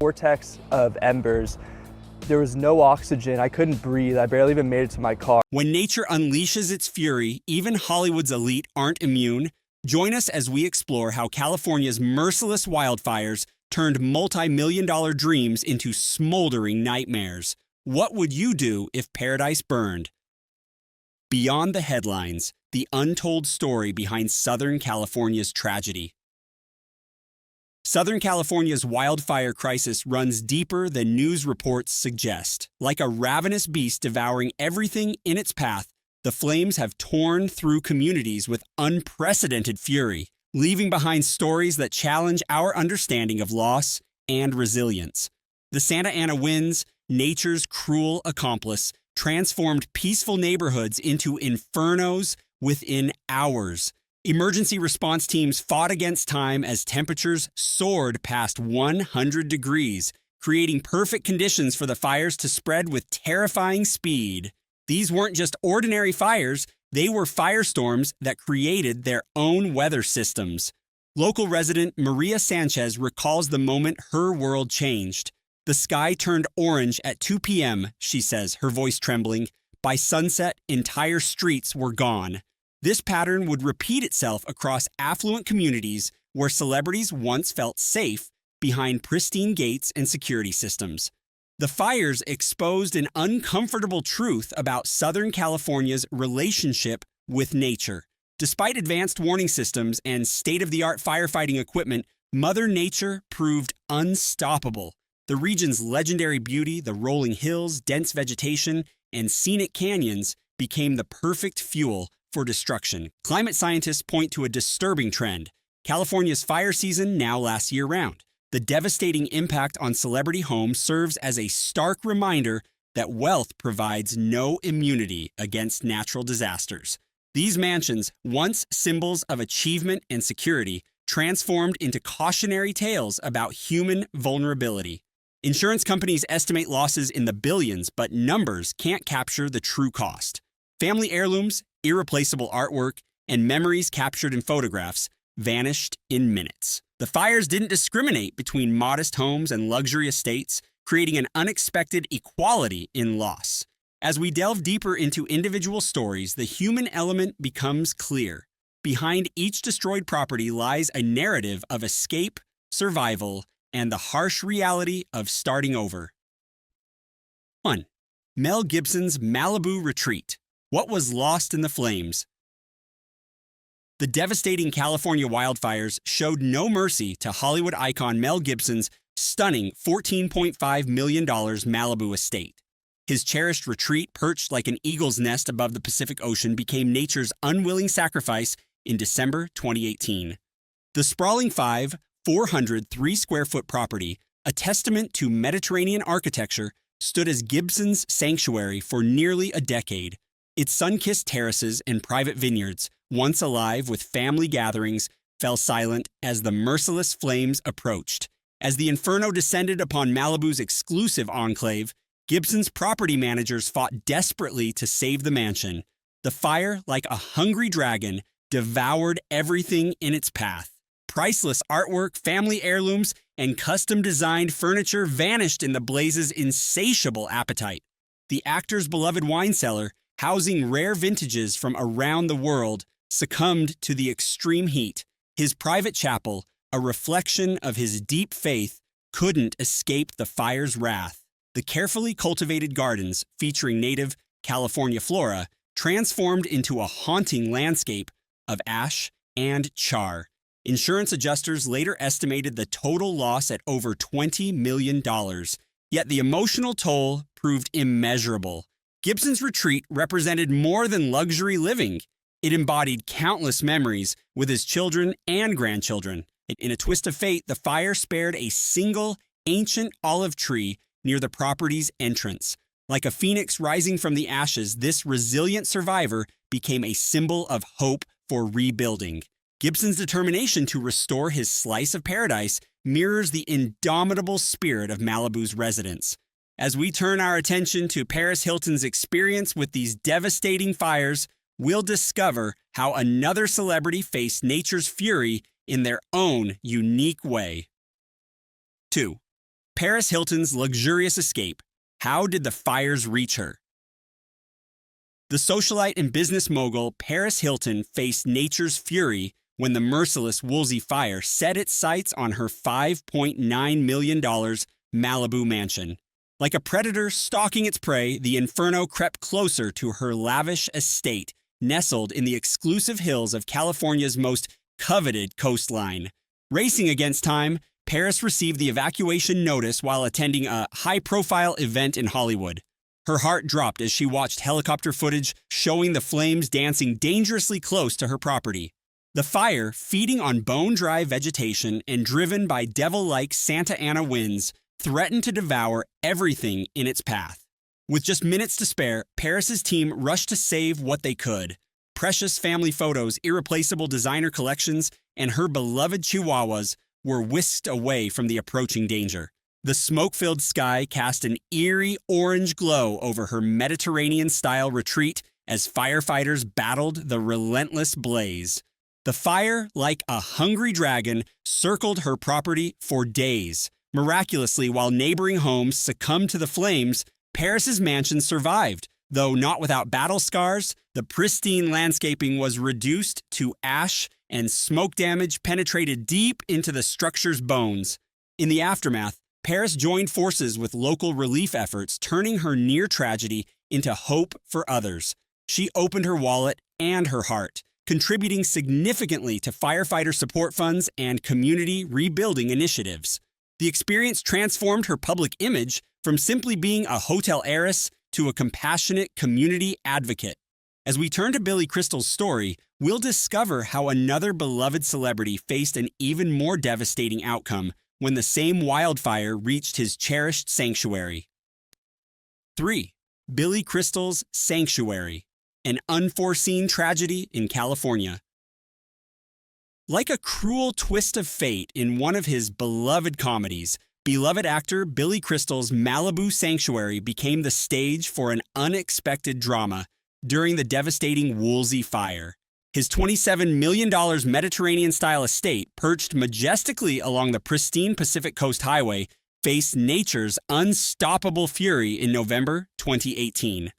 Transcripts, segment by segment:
Vortex of embers. There was no oxygen. I couldn't breathe. I barely even made it to my car. When nature unleashes its fury, even Hollywood's elite aren't immune. Join us as we explore how California's merciless wildfires turned multi-million-dollar dreams into smoldering nightmares. What would you do if paradise burned? Beyond the headlines, the untold story behind Southern California's tragedy. Southern California's wildfire crisis runs deeper than news reports suggest. Like a ravenous beast devouring everything in its path, the flames have torn through communities with unprecedented fury, leaving behind stories that challenge our understanding of loss and resilience. The Santa Ana winds, nature's cruel accomplice, transformed peaceful neighborhoods into infernos within hours. Emergency response teams fought against time as temperatures soared past 100 degrees, creating perfect conditions for the fires to spread with terrifying speed. These weren't just ordinary fires, they were firestorms that created their own weather systems. Local resident Maria Sanchez recalls the moment her world changed. The sky turned orange at 2 p.m., she says, her voice trembling. By sunset, entire streets were gone. This pattern would repeat itself across affluent communities where celebrities once felt safe behind pristine gates and security systems. The fires exposed an uncomfortable truth about Southern California's relationship with nature. Despite advanced warning systems and state-of-the-art firefighting equipment, Mother Nature proved unstoppable. The region's legendary beauty, the rolling hills, dense vegetation, and scenic canyons became the perfect fuel for destruction. Climate scientists point to a disturbing trend. California's fire season now lasts year-round. The devastating impact on celebrity homes serves as a stark reminder that wealth provides no immunity against natural disasters. These mansions, once symbols of achievement and security, transformed into cautionary tales about human vulnerability. Insurance companies estimate losses in the billions, but numbers can't capture the true cost. Family heirlooms, irreplaceable artwork, and memories captured in photographs vanished in minutes. The fires didn't discriminate between modest homes and luxury estates, creating an unexpected equality in loss. As we delve deeper into individual stories, the human element becomes clear. Behind each destroyed property lies a narrative of escape, survival, and the harsh reality of starting over. 1. Mel Gibson's Malibu Retreat. What was lost in the flames? The devastating California wildfires showed no mercy to Hollywood icon Mel Gibson's stunning $14.5 million Malibu estate. His cherished retreat, perched like an eagle's nest above the Pacific Ocean, became nature's unwilling sacrifice in December 2018. The sprawling 403-square-foot property, a testament to Mediterranean architecture, stood as Gibson's sanctuary for nearly a decade. Its sun-kissed terraces and private vineyards, once alive with family gatherings, fell silent as the merciless flames approached. As the inferno descended upon Malibu's exclusive enclave, Gibson's property managers fought desperately to save the mansion. The fire, like a hungry dragon, devoured everything in its path. Priceless artwork, family heirlooms, and custom-designed furniture vanished in the blaze's insatiable appetite. The actor's beloved wine cellar, housing rare vintages from around the world, succumbed to the extreme heat. His private chapel, a reflection of his deep faith, couldn't escape the fire's wrath. The carefully cultivated gardens, featuring native California flora, transformed into a haunting landscape of ash and char. Insurance adjusters later estimated the total loss at over $20 million, yet the emotional toll proved immeasurable. Gibson's retreat represented more than luxury living. It embodied countless memories with his children and grandchildren. In a twist of fate, the fire spared a single ancient olive tree near the property's entrance. Like a phoenix rising from the ashes, this resilient survivor became a symbol of hope for rebuilding. Gibson's determination to restore his slice of paradise mirrors the indomitable spirit of Malibu's residents. As we turn our attention to Paris Hilton's experience with these devastating fires, we'll discover how another celebrity faced nature's fury in their own unique way. 2. Paris Hilton's luxurious escape. How did the fires reach her? The socialite and business mogul Paris Hilton faced nature's fury when the merciless Woolsey Fire set its sights on her $5.9 million Malibu mansion. Like a predator stalking its prey, the inferno crept closer to her lavish estate, nestled in the exclusive hills of California's most coveted coastline. Racing against time, Paris received the evacuation notice while attending a high-profile event in Hollywood. Her heart dropped as she watched helicopter footage showing the flames dancing dangerously close to her property. The fire, feeding on bone-dry vegetation and driven by devil-like Santa Ana winds, threatened to devour everything in its path. With just minutes to spare, Paris's team rushed to save what they could. Precious family photos, irreplaceable designer collections, and her beloved chihuahuas were whisked away from the approaching danger. The smoke-filled sky cast an eerie orange glow over her Mediterranean-style retreat as firefighters battled the relentless blaze. The fire, like a hungry dragon, circled her property for days. Miraculously, while neighboring homes succumbed to the flames, Paris's mansion survived. Though not without battle scars, the pristine landscaping was reduced to ash, and smoke damage penetrated deep into the structure's bones. In the aftermath, Paris joined forces with local relief efforts, turning her near tragedy into hope for others. She opened her wallet and her heart, contributing significantly to firefighter support funds and community rebuilding initiatives. The experience transformed her public image from simply being a hotel heiress to a compassionate community advocate. As we turn to Billy Crystal's story, we'll discover how another beloved celebrity faced an even more devastating outcome when the same wildfire reached his cherished sanctuary. 3. Billy Crystal's Sanctuary, an unforeseen tragedy in California. Like a cruel twist of fate in one of his beloved comedies, beloved actor Billy Crystal's Malibu sanctuary became the stage for an unexpected drama during the devastating Woolsey Fire. His $27 million Mediterranean-style estate, perched majestically along the pristine Pacific Coast Highway, faced nature's unstoppable fury in November 2018.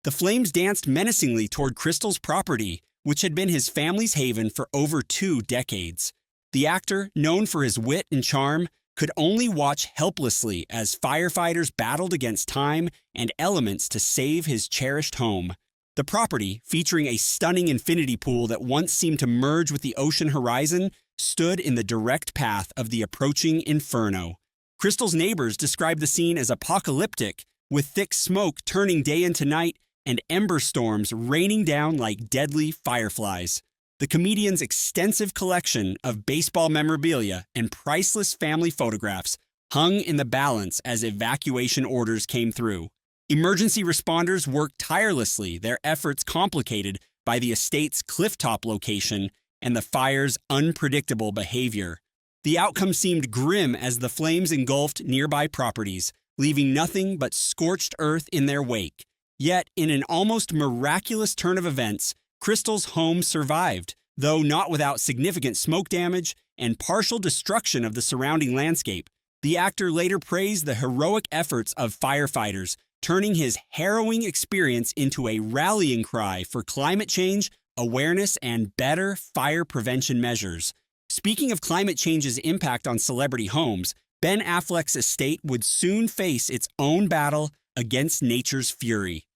The flames danced menacingly toward Crystal's property, which had been his family's haven for over 2 decades. The actor, known for his wit and charm, could only watch helplessly as firefighters battled against time and elements to save his cherished home. The property, featuring a stunning infinity pool that once seemed to merge with the ocean horizon, stood in the direct path of the approaching inferno. Crystal's neighbors described the scene as apocalyptic, with thick smoke turning day into night and ember storms raining down like deadly fireflies. The comedian's extensive collection of baseball memorabilia and priceless family photographs hung in the balance as evacuation orders came through. Emergency responders worked tirelessly, their efforts complicated by the estate's clifftop location and the fire's unpredictable behavior. The outcome seemed grim as the flames engulfed nearby properties, leaving nothing but scorched earth in their wake. Yet, in an almost miraculous turn of events, Crystal's home survived, though not without significant smoke damage and partial destruction of the surrounding landscape. The actor later praised the heroic efforts of firefighters, turning his harrowing experience into a rallying cry for climate change, awareness, and better fire prevention measures. Speaking of climate change's impact on celebrity homes, Ben Affleck's estate would soon face its own battle against nature's fury.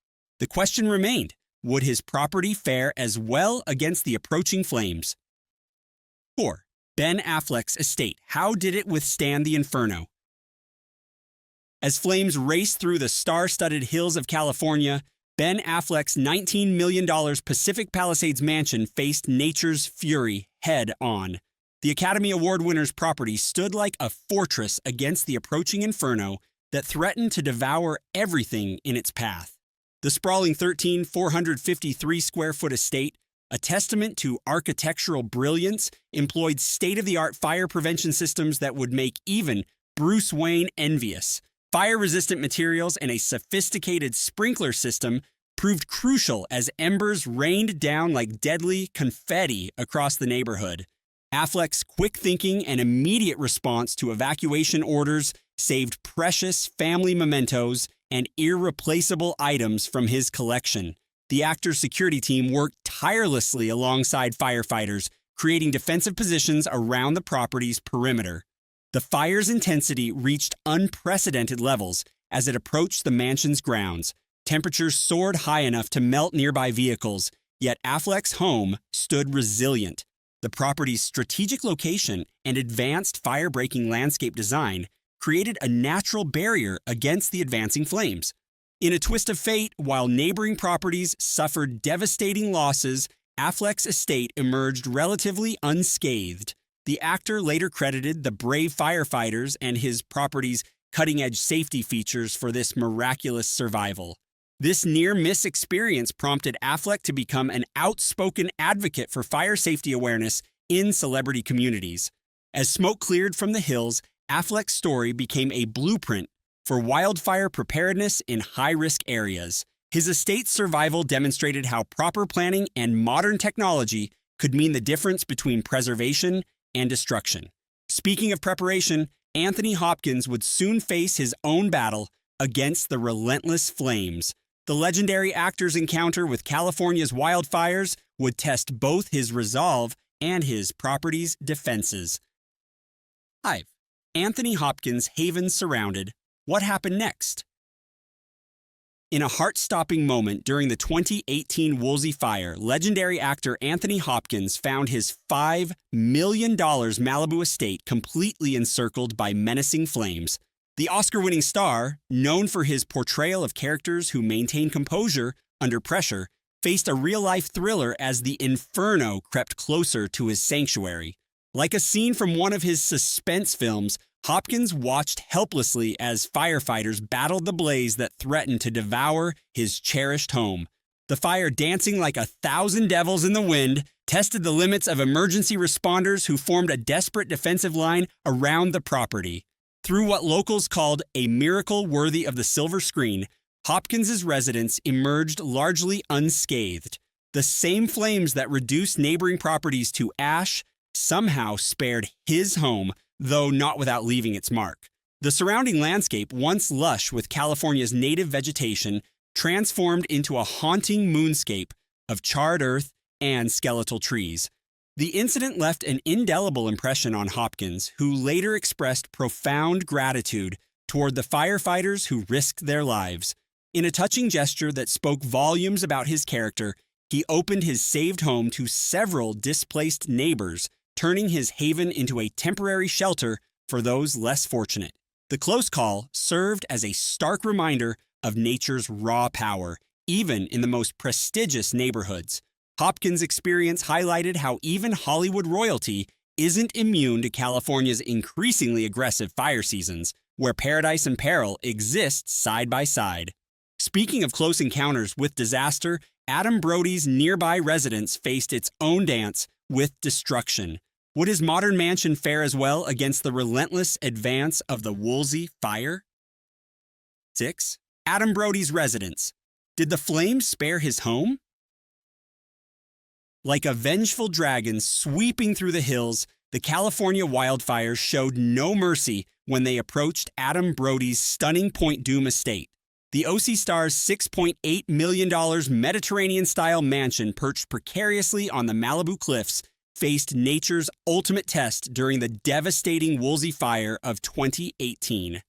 The question remained, would his property fare as well against the approaching flames? 4. Ben Affleck's estate. How did it withstand the inferno? As flames raced through the star-studded hills of California, Ben Affleck's $19 million Pacific Palisades mansion faced nature's fury head-on. The Academy Award winner's property stood like a fortress against the approaching inferno that threatened to devour everything in its path. The sprawling 13,453-square-foot estate, a testament to architectural brilliance, employed state-of-the-art fire prevention systems that would make even Bruce Wayne envious. Fire-resistant materials and a sophisticated sprinkler system proved crucial as embers rained down like deadly confetti across the neighborhood. Affleck's quick thinking and immediate response to evacuation orders saved precious family mementos and irreplaceable items from his collection. The actor's security team worked tirelessly alongside firefighters, creating defensive positions around the property's perimeter. The fire's intensity reached unprecedented levels as it approached the mansion's grounds. Temperatures soared high enough to melt nearby vehicles, yet Affleck's home stood resilient. The property's strategic location and advanced fire-breaking landscape design created a natural barrier against the advancing flames. In a twist of fate, while neighboring properties suffered devastating losses, Affleck's estate emerged relatively unscathed. The actor later credited the brave firefighters and his property's cutting-edge safety features for this miraculous survival. This near-miss experience prompted Affleck to become an outspoken advocate for fire safety awareness in celebrity communities. As smoke cleared from the hills, Affleck's story became a blueprint for wildfire preparedness in high-risk areas. His estate's survival demonstrated how proper planning and modern technology could mean the difference between preservation and destruction. Speaking of preparation, Anthony Hopkins would soon face his own battle against the relentless flames. The legendary actor's encounter with California's wildfires would test both his resolve and his property's defenses. 5. Anthony Hopkins' haven surrounded. What happened next? In a heart-stopping moment during the 2018 Woolsey fire, legendary actor Anthony Hopkins found his $5 million Malibu estate completely encircled by menacing flames. The Oscar-winning star, known for his portrayal of characters who maintain composure under pressure, faced a real-life thriller as the inferno crept closer to his sanctuary. Like a scene from one of his suspense films, Hopkins watched helplessly as firefighters battled the blaze that threatened to devour his cherished home. The fire, dancing like 1,000 devils in the wind, tested the limits of emergency responders who formed a desperate defensive line around the property. Through what locals called a miracle worthy of the silver screen, Hopkins' residence emerged largely unscathed. The same flames that reduced neighboring properties to ash somehow spared his home, though not without leaving its mark. The surrounding landscape, once lush with California's native vegetation, transformed into a haunting moonscape of charred earth and skeletal trees. The incident left an indelible impression on Hopkins, who later expressed profound gratitude toward the firefighters who risked their lives. In a touching gesture that spoke volumes about his character, he opened his saved home to several displaced neighbors, turning his haven into a temporary shelter for those less fortunate. The close call served as a stark reminder of nature's raw power, even in the most prestigious neighborhoods. Hopkins' experience highlighted how even Hollywood royalty isn't immune to California's increasingly aggressive fire seasons, where paradise and peril exist side by side. Speaking of close encounters with disaster, Adam Brody's nearby residence faced its own dance with destruction. Would his modern mansion fare as well against the relentless advance of the Woolsey fire? 6. Adam Brody's residence. Did the flames spare his home? Like a vengeful dragon sweeping through the hills, the California wildfires showed no mercy when they approached Adam Brody's stunning Point Dume estate. The OC star's $6.8 million Mediterranean-style mansion perched precariously on the Malibu cliffs faced nature's ultimate test during the devastating Woolsey fire of 2018.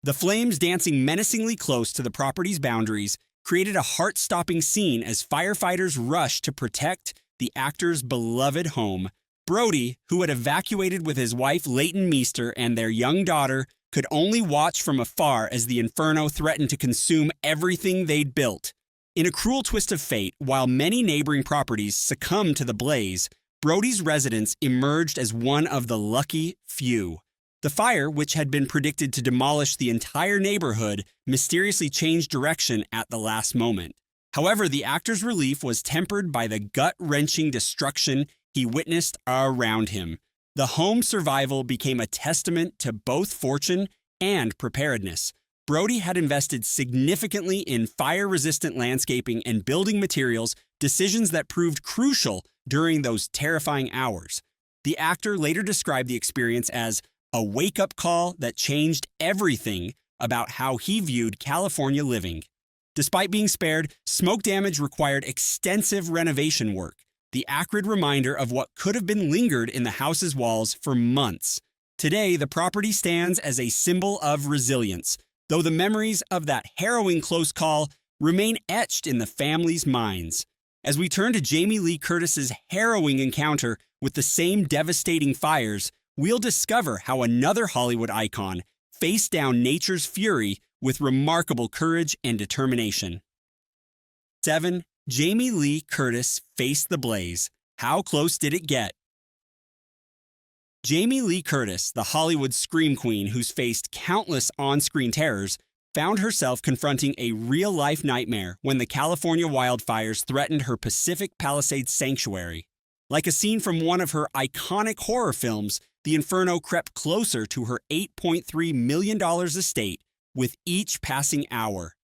The flames, dancing menacingly close to the property's boundaries, created a heart-stopping scene as firefighters rushed to protect the actor's beloved home. Brody, who had evacuated with his wife Leighton Meester and their young daughter, could only watch from afar as the inferno threatened to consume everything they'd built. In a cruel twist of fate, while many neighboring properties succumbed to the blaze, Brody's residence emerged as one of the lucky few. The fire, which had been predicted to demolish the entire neighborhood, mysteriously changed direction at the last moment. However, the actor's relief was tempered by the gut-wrenching destruction he witnessed around him. The home's survival became a testament to both fortune and preparedness. Brody had invested significantly in fire-resistant landscaping and building materials, decisions that proved crucial during those terrifying hours. The actor later described the experience as a wake-up call that changed everything about how he viewed California living. Despite being spared, smoke damage required extensive renovation work, the acrid reminder of what could have been lingered in the house's walls for months. Today, the property stands as a symbol of resilience, though the memories of that harrowing close call remain etched in the family's minds. As we turn to Jamie Lee Curtis's harrowing encounter with the same devastating fires, we'll discover how another Hollywood icon faced down nature's fury with remarkable courage and determination. 7. Jamie Lee Curtis faced the blaze. How close did it get? Jamie Lee Curtis, the Hollywood scream queen who's faced countless on-screen terrors, found herself confronting a real-life nightmare when the California wildfires threatened her Pacific Palisades sanctuary. Like a scene from one of her iconic horror films, the inferno crept closer to her $8.3 million estate with each passing hour.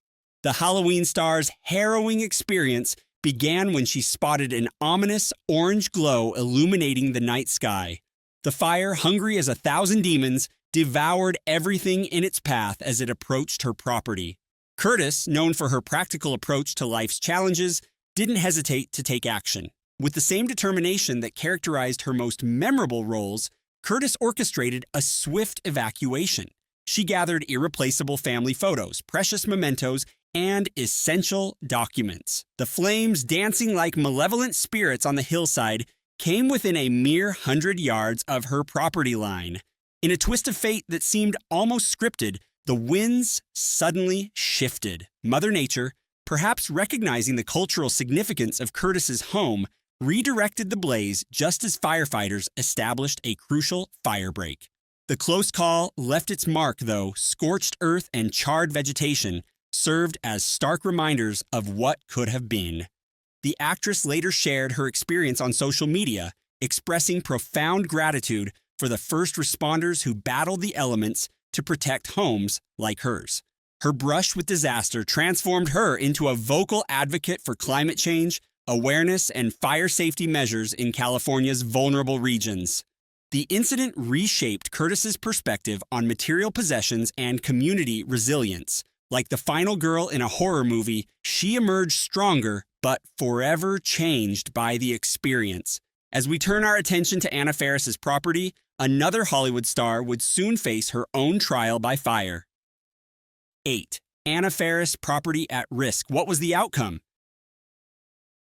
The Halloween star's harrowing experience began when she spotted an ominous orange glow illuminating the night sky. The fire, hungry as 1,000 demons, devoured everything in its path as it approached her property. Curtis, known for her practical approach to life's challenges, didn't hesitate to take action. With the same determination that characterized her most memorable roles, Curtis orchestrated a swift evacuation. She gathered irreplaceable family photos, precious mementos, and essential documents. The flames, dancing like malevolent spirits on the hillside, came within a mere 100 yards of her property line. In a twist of fate that seemed almost scripted, the winds suddenly shifted. Mother Nature, perhaps recognizing the cultural significance of Curtis's home, redirected the blaze just as firefighters established a crucial fire break. The close call left its mark, though. Scorched earth and charred vegetation served as stark reminders of what could have been. The actress later shared her experience on social media, expressing profound gratitude for the first responders who battled the elements to protect homes like hers. Her brush with disaster transformed her into a vocal advocate for climate change, awareness, and fire safety measures in California's vulnerable regions. The incident reshaped Curtis's perspective on material possessions and community resilience. Like the final girl in a horror movie, she emerged stronger, but forever changed by the experience. As we turn our attention to Anna Faris's property, another Hollywood star would soon face her own trial by fire. 8. Anna Faris property at risk. What was the outcome?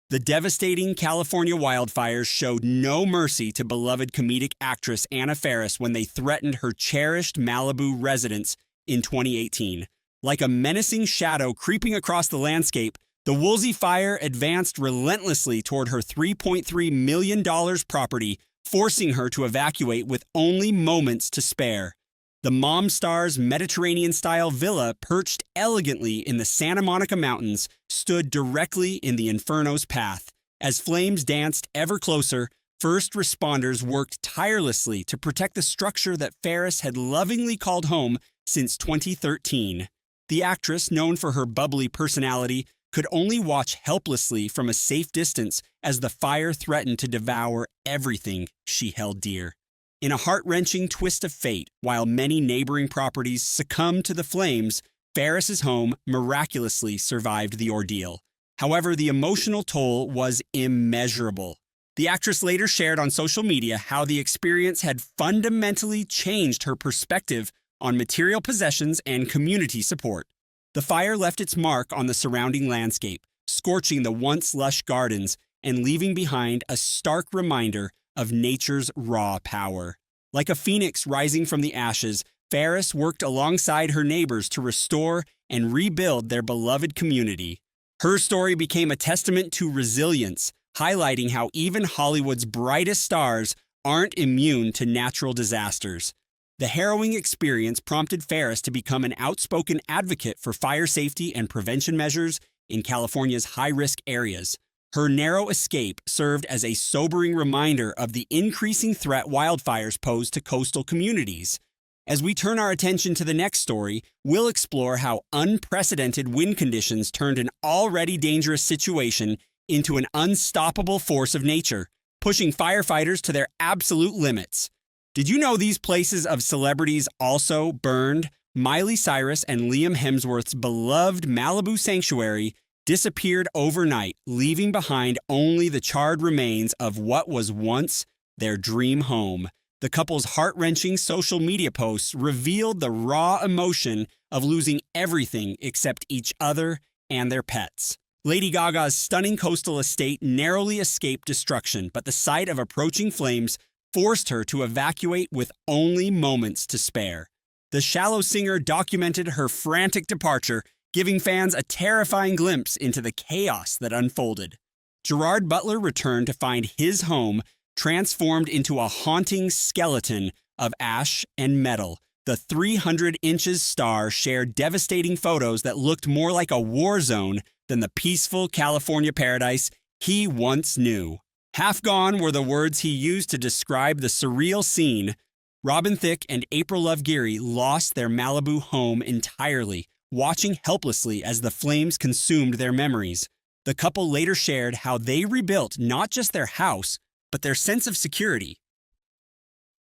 The devastating California wildfires showed no mercy to beloved comedic actress Anna Faris when they threatened her cherished Malibu residence in 2018. Like a menacing shadow creeping across the landscape, the Woolsey fire advanced relentlessly toward her $3.3 million property, forcing her to evacuate with only moments to spare. The Mom Star's Mediterranean-style villa, perched elegantly in the Santa Monica Mountains, stood directly in the inferno's path. As flames danced ever closer, first responders worked tirelessly to protect the structure that Faris had lovingly called home since 2013. The actress, known for her bubbly personality, could only watch helplessly from a safe distance as the fire threatened to devour everything she held dear. In a heart-wrenching twist of fate, while many neighboring properties succumbed to the flames, Faris's home miraculously survived the ordeal. However, the emotional toll was immeasurable. The actress later shared on social media how the experience had fundamentally changed her perspective on material possessions and community support. The fire left its mark on the surrounding landscape, scorching the once lush gardens and leaving behind a stark reminder of nature's raw power. Like a phoenix rising from the ashes, Faris worked alongside her neighbors to restore and rebuild their beloved community. Her story became a testament to resilience, highlighting how even Hollywood's brightest stars aren't immune to natural disasters. The harrowing experience prompted Faris to become an outspoken advocate for fire safety and prevention measures in California's high-risk areas. Her narrow escape served as a sobering reminder of the increasing threat wildfires pose to coastal communities. As we turn our attention to the next story, we'll explore how unprecedented wind conditions turned an already dangerous situation into an unstoppable force of nature. pushing firefighters to their absolute limits. Did you know these places of celebrities also burned? Miley Cyrus and Liam Hemsworth's beloved Malibu sanctuary disappeared overnight, leaving behind only the charred remains of what was once their dream home. The couple's heart-wrenching social media posts revealed the raw emotion of losing everything except each other and their pets. Lady Gaga's stunning coastal estate narrowly escaped destruction, but the sight of approaching flames forced her to evacuate with only moments to spare. The shallow singer documented her frantic departure, giving fans a terrifying glimpse into the chaos that unfolded. Gerard Butler returned to find his home transformed into a haunting skeleton of ash and metal. The 300 inches star shared devastating photos that looked more like a war zone than the peaceful California paradise he once knew. Half gone were the words he used to describe the surreal scene. Robin Thicke and April Love Geary lost their Malibu home entirely, watching helplessly as the flames consumed their memories. The couple later shared how they rebuilt not just their house, but their sense of security.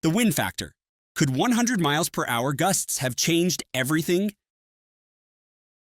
The wind factor. Could 100 miles per hour gusts have changed everything?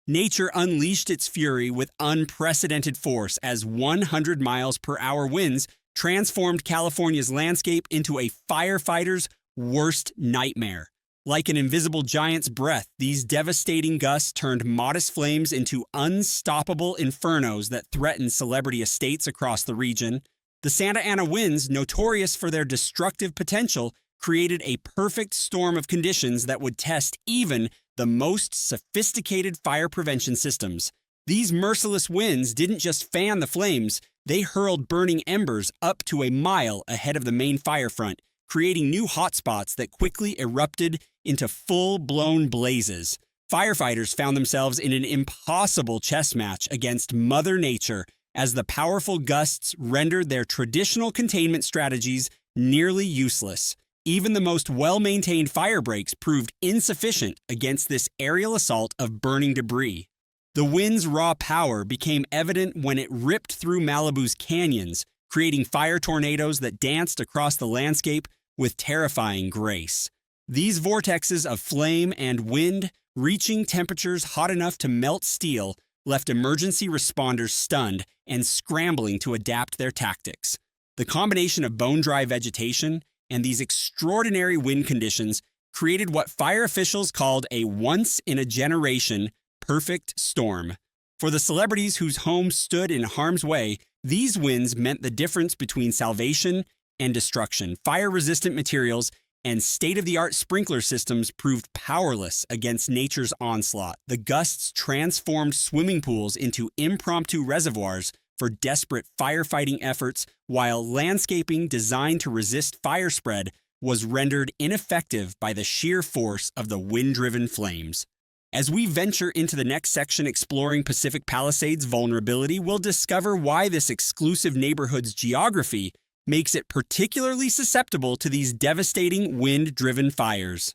Nature unleashed its fury with unprecedented force as 100 miles per hour winds transformed California's landscape into a firefighter's worst nightmare. Like an invisible giant's breath, these devastating gusts turned modest flames into unstoppable infernos that threatened celebrity estates across the region. The Santa Ana winds, notorious for their destructive potential, created a perfect storm of conditions that would test even the most sophisticated fire prevention systems. These merciless winds didn't just fan the flames, they hurled burning embers up to a mile ahead of the main fire front, creating new hotspots that quickly erupted into full-blown blazes. Firefighters found themselves in an impossible chess match against Mother Nature as the powerful gusts rendered their traditional containment strategies nearly useless. Even the most well-maintained fire breaks proved insufficient against this aerial assault of burning debris. The wind's raw power became evident when it ripped through Malibu's canyons, creating fire tornadoes that danced across the landscape with terrifying grace. These vortexes of flame and wind, reaching temperatures hot enough to melt steel, left emergency responders stunned and scrambling to adapt their tactics. The combination of bone-dry vegetation and these extraordinary wind conditions created what fire officials called a once-in-a-generation perfect storm. For the celebrities whose homes stood in harm's way, these winds meant the difference between salvation and destruction. Fire-resistant materials and state-of-the-art sprinkler systems proved powerless against nature's onslaught. The gusts transformed swimming pools into impromptu reservoirs for desperate firefighting efforts, while landscaping designed to resist fire spread was rendered ineffective by the sheer force of the wind-driven flames. As we venture into the next section exploring Pacific Palisades' vulnerability, we'll discover why this exclusive neighborhood's geography makes it particularly susceptible to these devastating wind-driven fires.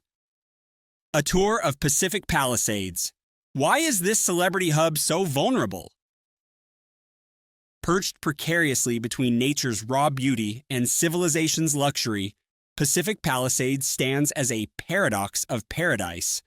A tour of Pacific Palisades. Why is this celebrity hub so vulnerable? Perched precariously between nature's raw beauty and civilization's luxury, Pacific Palisades stands as a paradox of paradise.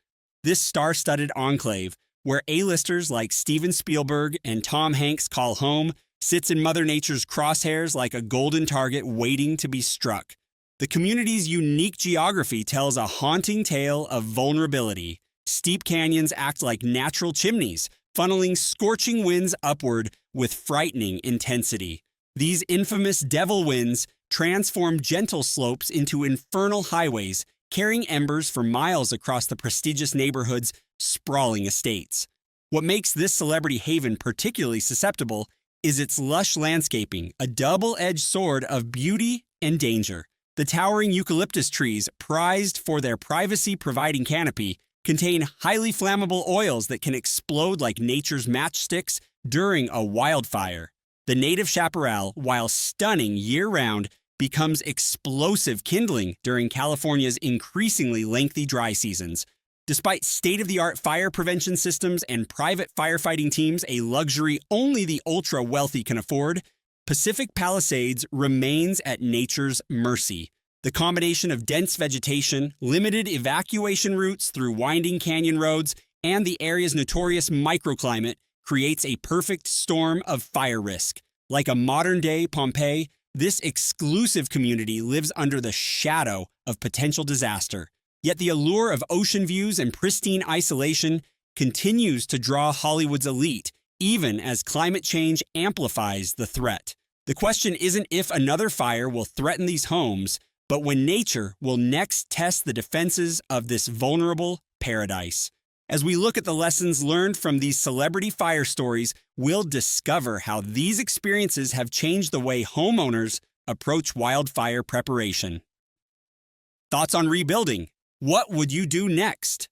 This star-studded enclave, where A-listers like Steven Spielberg and Tom Hanks call home, sits in Mother Nature's crosshairs like a golden target waiting to be struck. The community's unique geography tells a haunting tale of vulnerability. Steep canyons act like natural chimneys, funneling scorching winds upward with frightening intensity. These infamous devil winds transform gentle slopes into infernal highways, carrying embers for miles across the prestigious neighborhood's sprawling estates. What makes this celebrity haven particularly susceptible is its lush landscaping, a double-edged sword of beauty and danger. The towering eucalyptus trees, prized for their privacy-providing canopy, contain highly flammable oils that can explode like nature's matchsticks during a wildfire. The native chaparral, while stunning year-round, becomes explosive kindling during California's increasingly lengthy dry seasons. Despite state-of-the-art fire prevention systems and private firefighting teams, a luxury only the ultra-wealthy can afford, Pacific Palisades remains at nature's mercy. The combination of dense vegetation, limited evacuation routes through winding canyon roads, and the area's notorious microclimate creates a perfect storm of fire risk. Like a modern-day Pompeii, this exclusive community lives under the shadow of potential disaster. Yet the allure of ocean views and pristine isolation continues to draw Hollywood's elite, even as climate change amplifies the threat. The question isn't if another fire will threaten these homes, but when nature will next test the defenses of this vulnerable paradise. As we look at the lessons learned from these celebrity fire stories, we'll discover how these experiences have changed the way homeowners approach wildfire preparation. Thoughts on rebuilding? What would you do next?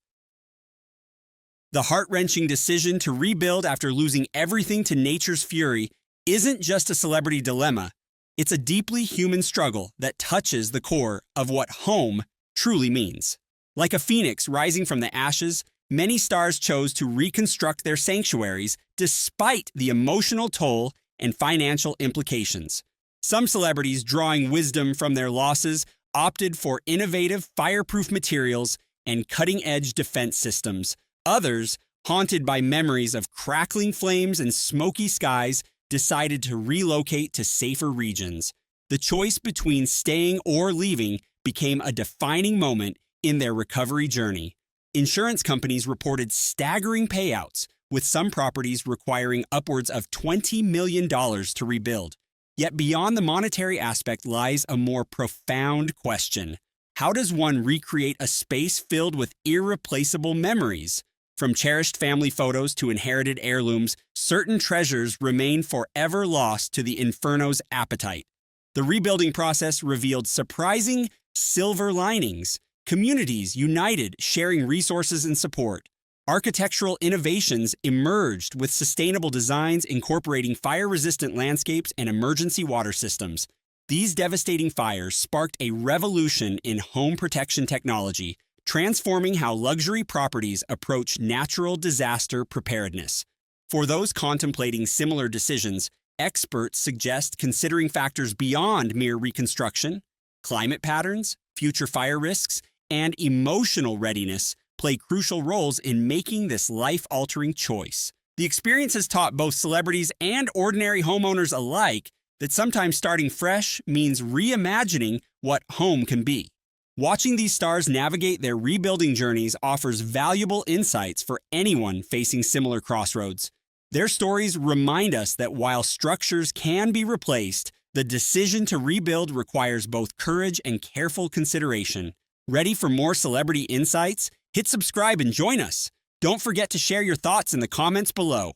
The heart-wrenching decision to rebuild after losing everything to nature's fury isn't just a celebrity dilemma. It's a deeply human struggle that touches the core of what home truly means. Like a phoenix rising from the ashes, many stars chose to reconstruct their sanctuaries despite the emotional toll and financial implications. Some celebrities, drawing wisdom from their losses, opted for innovative fireproof materials and cutting-edge defense systems. Others, haunted by memories of crackling flames and smoky skies, decided to relocate to safer regions. The choice between staying or leaving became a defining moment in their recovery journey. Insurance companies reported staggering payouts, with some properties requiring upwards of $20 million to rebuild. Yet beyond the monetary aspect lies a more profound question. How does one recreate a space filled with irreplaceable memories? From cherished family photos to inherited heirlooms, certain treasures remain forever lost to the inferno's appetite. The rebuilding process revealed surprising silver linings. Communities united, sharing resources and support. Architectural innovations emerged with sustainable designs incorporating fire-resistant landscapes and emergency water systems. These devastating fires sparked a revolution in home protection technology, transforming how luxury properties approach natural disaster preparedness. For those contemplating similar decisions, experts suggest considering factors beyond mere reconstruction. Climate patterns, future fire risks, and emotional readiness play crucial roles in making this life-altering choice. The experience has taught both celebrities and ordinary homeowners alike that sometimes starting fresh means reimagining what home can be. Watching these stars navigate their rebuilding journeys offers valuable insights for anyone facing similar crossroads. Their stories remind us that while structures can be replaced, the decision to rebuild requires both courage and careful consideration. Ready for more celebrity insights? Hit subscribe and join us. Don't forget to share your thoughts in the comments below.